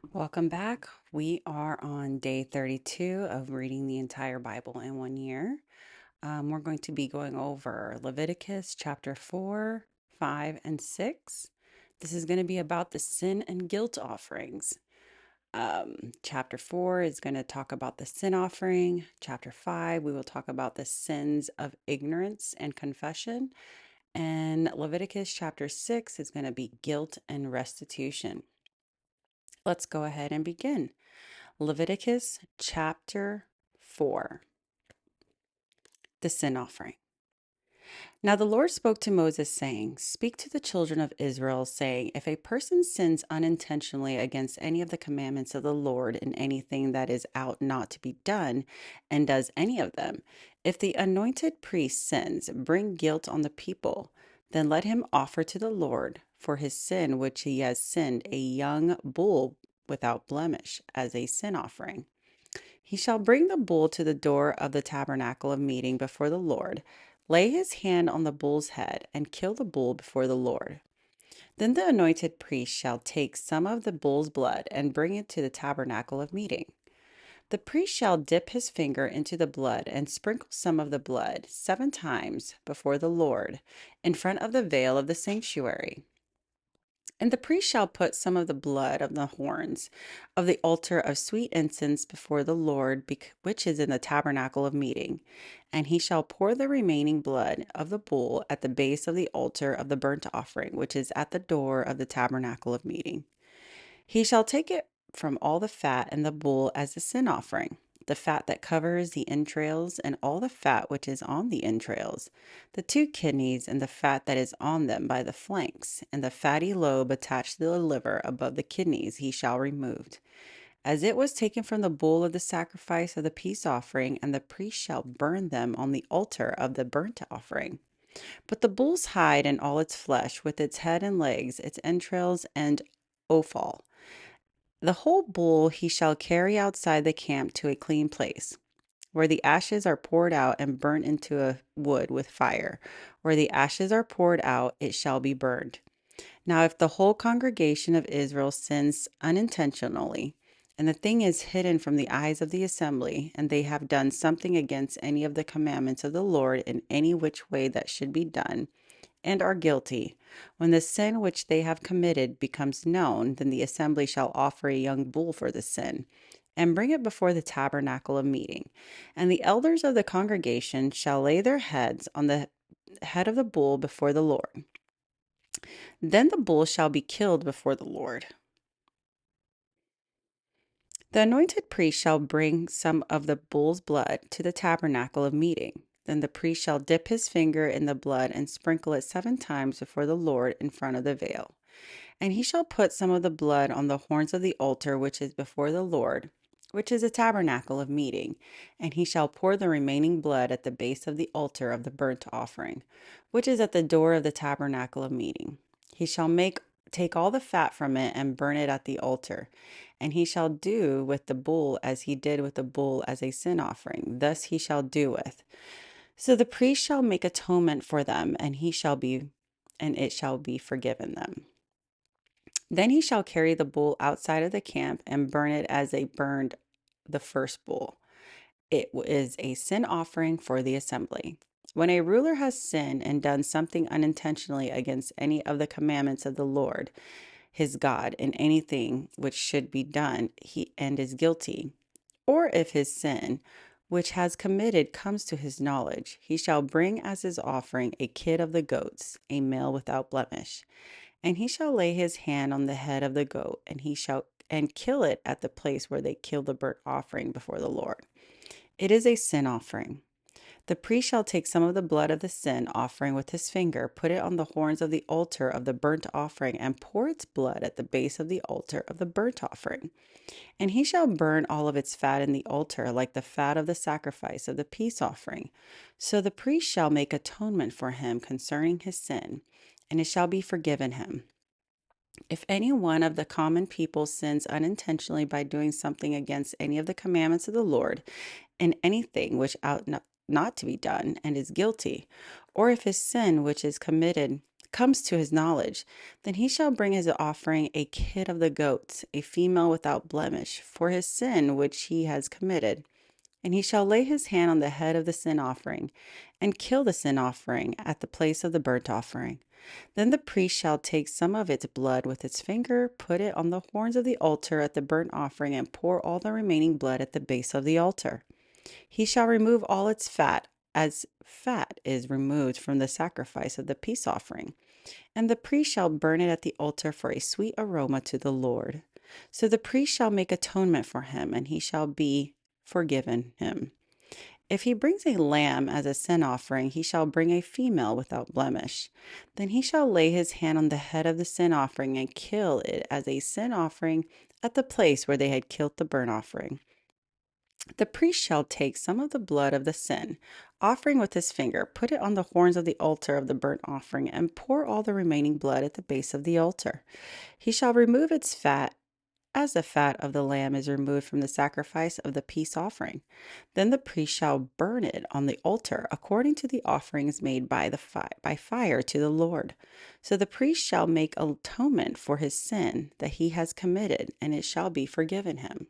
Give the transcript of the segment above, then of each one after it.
Welcome back. We are on day 32 of reading the entire Bible in 1 year. We're going to be going over Leviticus chapter 4, 5, and 6. This is going to be about the sin and guilt offerings. Chapter 4 is going to talk about the sin offering. Chapter 5, we will talk about the sins of ignorance and confession. And Leviticus chapter 6 is going to be guilt and restitution. Let's go ahead and begin. Leviticus chapter 4, the sin offering. Now the Lord spoke to Moses, saying, Speak to the children of Israel, saying, If a person sins unintentionally against any of the commandments of the Lord in anything that is out not to be done, and does any of them, if the anointed priest sins, bring guilt on the people, then let him offer to the Lord for his sin which he has sinned a young bull without blemish as a sin offering. He shall bring the bull to the door of the tabernacle of meeting before the Lord, lay his hand on the bull's head, and kill the bull before the Lord. Then the anointed priest shall take some of the bull's blood and bring it to the tabernacle of meeting. The priest shall dip his finger into the blood and sprinkle some of the blood 7 times before the Lord in front of the veil of the sanctuary. And the priest shall put some of the blood of the horns of the altar of sweet incense before the Lord, which is in the tabernacle of meeting. And he shall pour the remaining blood of the bull at the base of the altar of the burnt offering, which is at the door of the tabernacle of meeting. He shall take it from all the fat in the bull as a sin offering, the fat that covers the entrails, and all the fat which is on the entrails, the 2 kidneys, and the fat that is on them by the flanks, and the fatty lobe attached to the liver above the kidneys he shall remove, as it was taken from the bull of the sacrifice of the peace offering, and the priest shall burn them on the altar of the burnt offering. But the bull's hide and all its flesh, with its head and legs, its entrails and offal, the whole bull he shall carry outside the camp to a clean place, where the ashes are poured out and burnt into a wood with fire. Where the ashes are poured out, it shall be burned. Now, if the whole congregation of Israel sins unintentionally, and the thing is hidden from the eyes of the assembly, and they have done something against any of the commandments of the Lord in any which way that should be done, and are guilty, when the sin which they have committed becomes known, then the assembly shall offer a young bull for the sin, and bring it before the tabernacle of meeting. And the elders of the congregation shall lay their heads on the head of the bull before the Lord. Then the bull shall be killed before the Lord. The anointed priest shall bring some of the bull's blood to the tabernacle of meeting. Then the priest shall dip his finger in the blood and sprinkle it 7 times before the Lord in front of the veil. And he shall put some of the blood on the horns of the altar which is before the Lord, which is a tabernacle of meeting. And he shall pour the remaining blood at the base of the altar of the burnt offering, which is at the door of the tabernacle of meeting. He shall take all the fat from it and burn it at the altar. And he shall do with the bull as he did with the bull as a sin offering. Thus he shall do with. So the priest shall make atonement for them, and it shall be forgiven them. Then he shall carry the bull outside of the camp and burn it as they burned the first bull. It is a sin offering for the assembly. When a ruler has sinned and done something unintentionally against any of the commandments of the Lord, his God, in anything which should be done, and is guilty, or if his sin, which has committed, comes to his knowledge, he shall bring as his offering a kid of the goats, a male without blemish. And he shall lay his hand on the head of the goat, and kill it at the place where they kill the burnt offering before the Lord. It is a sin offering. The priest shall take some of the blood of the sin offering with his finger, put it on the horns of the altar of the burnt offering, and pour its blood at the base of the altar of the burnt offering. And he shall burn all of its fat in the altar, like the fat of the sacrifice of the peace offering. So the priest shall make atonement for him concerning his sin, and it shall be forgiven him. If any one of the common people sins unintentionally by doing something against any of the commandments of the Lord in anything which ought not to be done, and is guilty, or if his sin which is committed comes to his knowledge, then he shall bring his offering a kid of the goats, a female without blemish, for his sin which he has committed. And he shall lay his hand on the head of the sin offering, and kill the sin offering at the place of the burnt offering. Then the priest shall take some of its blood with its finger, put it on the horns of the altar at the burnt offering, and pour all the remaining blood at the base of the altar. He shall remove all its fat, as fat is removed from the sacrifice of the peace offering. And the priest shall burn it at the altar for a sweet aroma to the Lord. So the priest shall make atonement for him, and he shall be forgiven him. If he brings a lamb as a sin offering, he shall bring a female without blemish. Then he shall lay his hand on the head of the sin offering and kill it as a sin offering at the place where they had killed the burnt offering. The priest shall take some of the blood of the sin offering with his finger, put it on the horns of the altar of the burnt offering, and pour all the remaining blood at the base of the altar. He shall remove its fat, as the fat of the lamb is removed from the sacrifice of the peace offering. Then the priest shall burn it on the altar according to the offerings made by fire to the Lord. So the priest shall make atonement for his sin that he has committed, and it shall be forgiven him.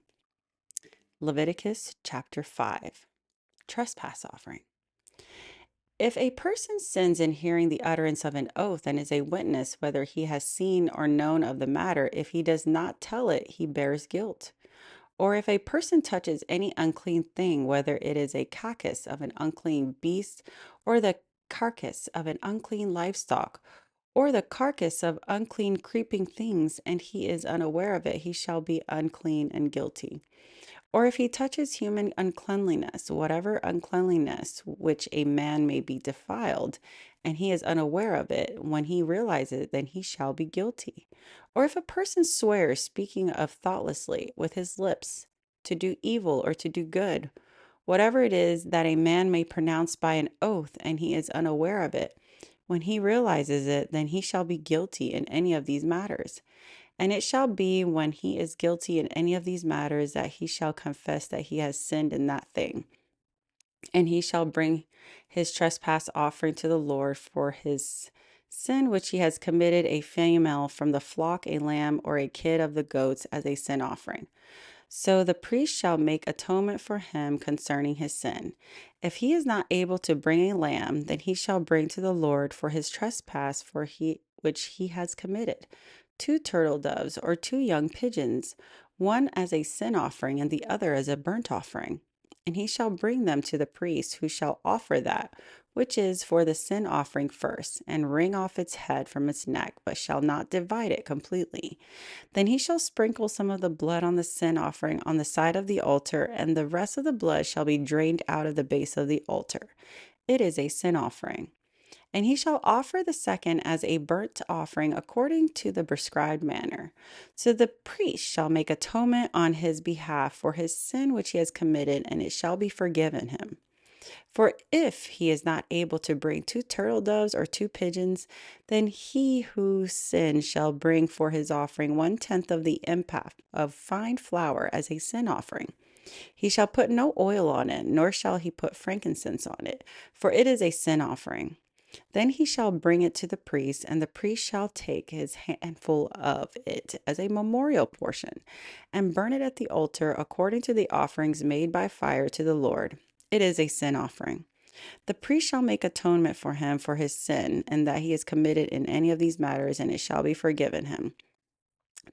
Leviticus chapter 5. Trespass offering. If a person sins in hearing the utterance of an oath and is a witness, whether he has seen or known of the matter, if he does not tell it, he bears guilt. Or if a person touches any unclean thing, whether it is a carcass of an unclean beast, or the carcass of an unclean livestock, or the carcass of unclean creeping things, and he is unaware of it, he shall be unclean and guilty. Or if he touches human uncleanliness, whatever uncleanliness which a man may be defiled, and he is unaware of it, when he realizes it, then he shall be guilty. Or if a person swears, speaking of thoughtlessly with his lips, to do evil or to do good, whatever it is that a man may pronounce by an oath, and he is unaware of it, when he realizes it, then he shall be guilty in any of these matters. And it shall be when he is guilty in any of these matters that he shall confess that he has sinned in that thing. And he shall bring his trespass offering to the Lord for his sin which he has committed, a female from the flock, a lamb, or a kid of the goats as a sin offering. So the priest shall make atonement for him concerning his sin. If he is not able to bring a lamb, then he shall bring to the Lord for his trespass which he has committed 2 turtle doves or 2 young pigeons, one as a sin offering and the other as a burnt offering. And he shall bring them to the priest, who shall offer that which is for the sin offering first, and wring off its head from its neck, but shall not divide it completely. Then he shall sprinkle some of the blood on the sin offering on the side of the altar, and the rest of the blood shall be drained out of the base of the altar. It is a sin offering. And he shall offer the second as a burnt offering according to the prescribed manner. So the priest shall make atonement on his behalf for his sin which he has committed, and it shall be forgiven him. For if he is not able to bring 2 turtle doves or 2 pigeons, then he who sinned shall bring for his offering 1/10 of the ephah of fine flour as a sin offering. He shall put no oil on it, nor shall he put frankincense on it, for it is a sin offering. Then he shall bring it to the priest, and the priest shall take his handful of it as a memorial portion, and burn it at the altar according to the offerings made by fire to the Lord. It is a sin offering. The priest shall make atonement for him for his sin, and that he is committed in any of these matters, and it shall be forgiven him.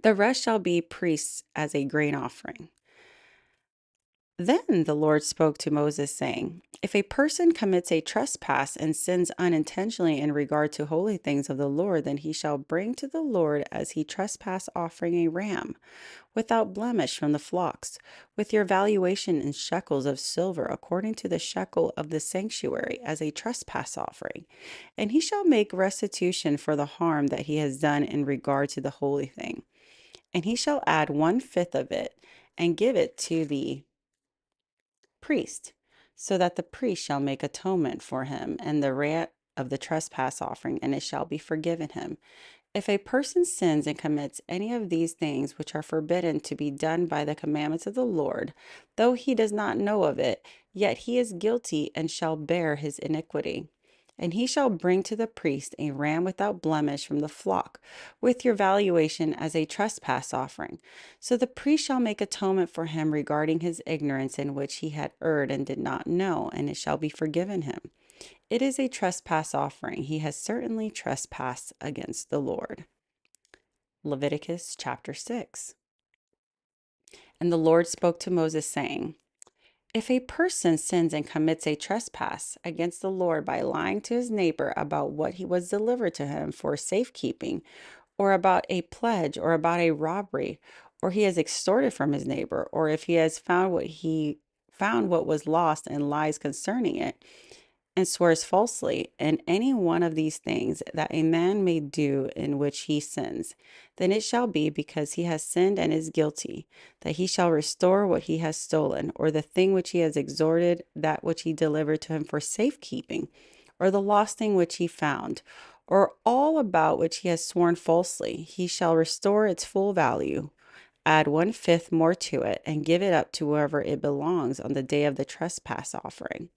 The rest shall be priests as a grain offering. Then the Lord spoke to Moses, saying, If a person commits a trespass and sins unintentionally in regard to holy things of the Lord, then he shall bring to the Lord as he trespass offering a ram, without blemish from the flocks, with your valuation in shekels of silver, according to the shekel of the sanctuary, as a trespass offering. And he shall make restitution for the harm that he has done in regard to the holy thing. And he shall add 1/5 of it, and give it to the priest, so that the priest shall make atonement for him and the rant of the trespass offering, and it shall be forgiven him. If a person sins and commits any of these things which are forbidden to be done by the commandments of the Lord, though he does not know of it, yet he is guilty and shall bear his iniquity. And he shall bring to the priest a ram without blemish from the flock, with your valuation as a trespass offering. So the priest shall make atonement for him regarding his ignorance in which he had erred and did not know, and it shall be forgiven him. It is a trespass offering. He has certainly trespassed against the Lord. Leviticus chapter 6. And the Lord spoke to Moses, saying, if a person sins and commits a trespass against the Lord by lying to his neighbor about what he was delivered to him for safekeeping, or about a pledge, or about a robbery, or he has extorted from his neighbor, or if he has found what was lost and lies concerning it, and swears falsely in any one of these things that a man may do in which he sins, then it shall be, because he has sinned and is guilty, that he shall restore what he has stolen, or the thing which he has extorted, that which he delivered to him for safekeeping, or the lost thing which he found, or all about which he has sworn falsely. He shall restore its full value, add 1/5 more to it, and give it up to whoever it belongs on the day of the trespass offering.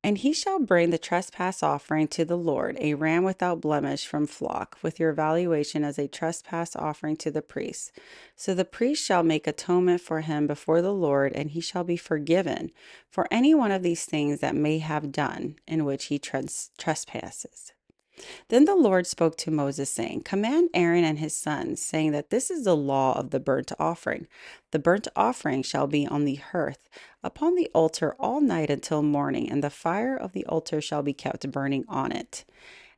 And he shall bring the trespass offering to the Lord, a ram without blemish from flock, with your valuation as a trespass offering to the priest. So the priest shall make atonement for him before the Lord, and he shall be forgiven for any one of these things that may have done in which he trespasses. Then the Lord spoke to Moses, saying, command Aaron and his sons, saying that this is the law of the burnt offering. The burnt offering shall be on the hearth, upon the altar all night until morning, and the fire of the altar shall be kept burning on it.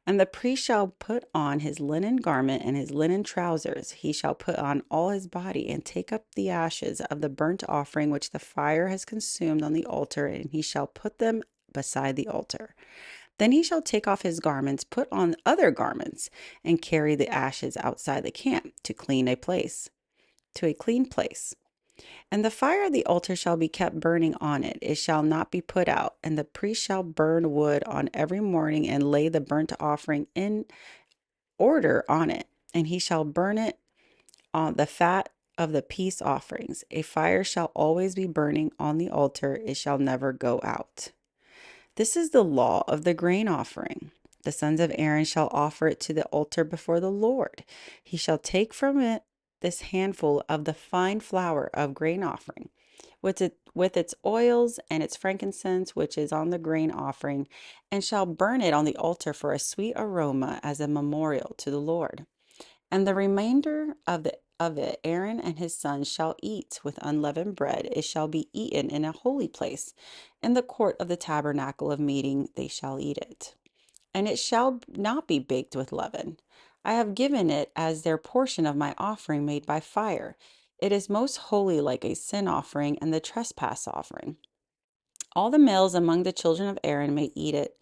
And the priest shall put on his linen garment and his linen trousers. He shall put on all his body, and take up the ashes of the burnt offering which the fire has consumed on the altar, and he shall put them beside the altar. Then he shall take off his garments, put on other garments, and carry the ashes outside the camp to a clean place. And the fire of the altar shall be kept burning on it. It shall not be put out. And the priest shall burn wood on every morning, and lay the burnt offering in order on it. And he shall burn it on the fat of the peace offerings. A fire shall always be burning on the altar. It shall never go out. This is the law of the grain offering. The sons of Aaron shall offer it to the altar before the Lord. He shall take from it this handful of the fine flour of grain offering, with its oils and its frankincense, which is on the grain offering, and shall burn it on the altar for a sweet aroma as a memorial to the Lord. And the remainder of it Aaron and his sons shall eat with unleavened bread. It shall be eaten in a holy place. In the court of the tabernacle of meeting they shall eat it. And it shall not be baked with leaven. I have given it as their portion of my offering made by fire. It is most holy, like a sin offering and the trespass offering. All the males among the children of Aaron may eat it.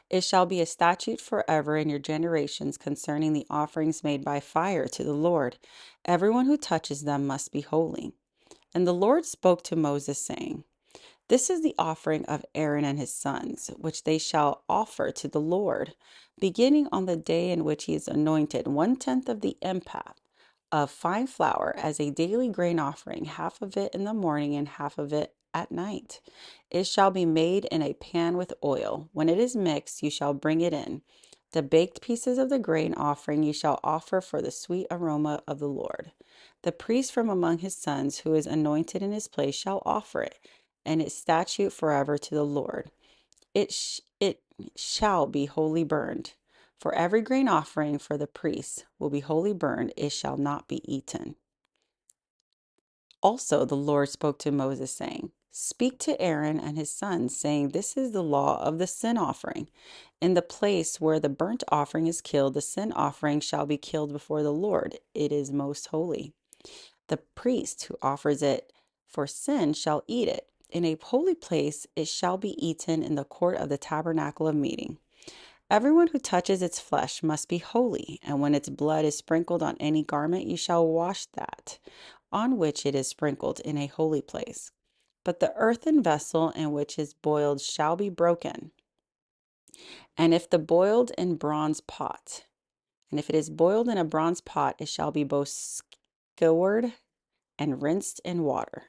It shall be a statute forever in your generations concerning the offerings made by fire to the Lord. Everyone who touches them must be holy. And the Lord spoke to Moses, saying, this is the offering of Aaron and his sons, which they shall offer to the Lord, beginning on the day in which he is anointed, 1/10 of the ephah of fine flour as a daily grain offering, half of it in the morning and half of it at night. It shall be made in a pan with oil. When it is mixed, you shall bring it in. The baked pieces of the grain offering you shall offer for the sweet aroma of the Lord. The priest from among his sons, who is anointed in his place, shall offer it, and its statute forever to the Lord. It shall be wholly burned. For every grain offering for the priests will be wholly burned, it shall not be eaten. Also the Lord spoke to Moses, saying, speak to Aaron and his sons, saying, this is the law of the sin offering. In the place where the burnt offering is killed, the sin offering shall be killed before the Lord. It is most holy. The priest who offers it for sin shall eat it. In a holy place it shall be eaten in the court of the tabernacle of meeting. Everyone who touches its flesh must be holy, and when its blood is sprinkled on any garment, you shall wash that on which it is sprinkled in a holy place. But the earthen vessel in which is boiled shall be broken. And if it is boiled in a bronze pot, it shall be both scoured and rinsed in water.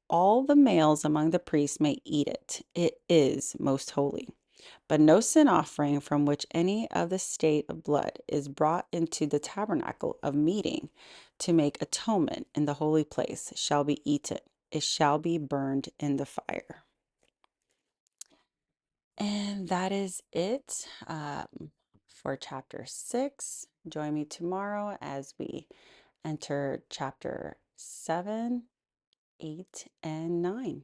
All the males among the priests may eat it. It is most holy. But no sin offering from which any of the state of blood is brought into the tabernacle of meeting to make atonement in the holy place shall be eaten. It shall be burned in the fire. And that is it for chapter 6. Join me tomorrow as we enter chapter 7, 8, and 9.